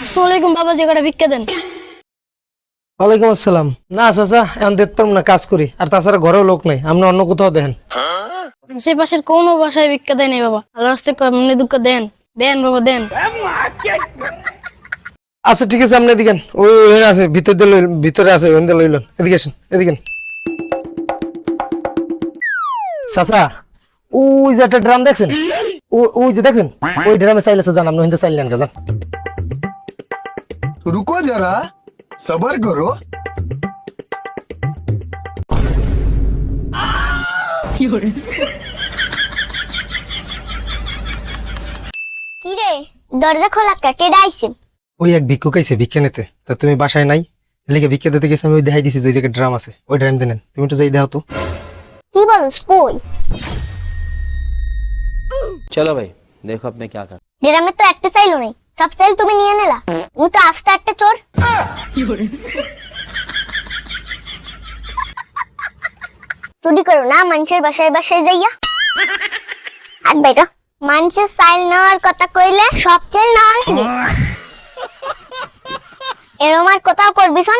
আসসালামু আলাইকুম বাবা, যে কটা ভিক্ষা দেন। ওয়ালাইকুম আসসালাম। না চাচা, এখন দেখতে পারবো না, কাজ করি, আর তাছাড়া ঘরেও লোক নাই, আপনি অন্য কোথাও দেখেন। আশেপাশের কোনো বাসায় ভিক্ষা দেয় নাই বাবা, আল্লাহর রাস্তায় এমনি দুঃখ দেন দেন বাবা দেন। আচ্ছা ঠিক আছে, আপনি এদিকেন, ওই ওই আছে ভিতরে আছে, ওখান দিয়ে লইলেন, এদিকে আসেন, এদিকেন। চাচা, ওই যে একটা ড্রাম দেখছেন, ওই যে দেখছেন, ওই ড্রামে চাইল আছে, জান আপনি হিন্দে চাইলেন কা জান। रुको जरा सबर करो। কি রে, দরজা খোলা কে ডাইছে? ওই এক ভিক্ষুক আইছে ভিক্ষা নিতে, তা তুমি বাসায় নাই, লেগে ভিক্ষা দিতে গেছে, আমি ওই দেখাই দিছি যে ওই জায়গায় ড্রাম আছে, ওই ড্রাম দেন, তুমি একটু যাই দেখাও তো। কি বলস কই? चलो भाई देखो अब मैं क्या कर। ড্রামে তো একটা চাইলো নেই, সব চাইল তুমি নিয়ে নিলা। তুমি তো আস্তে একটা চোর। চুরি করো না মানুষের বাসায় বাসায় যাইয়া। আর বেটা, মানুষের চাইল নেওয়ার কথা কইলে সব চাইল নেওয়া লাগবে, এরম আর কোথাও করবি শোন।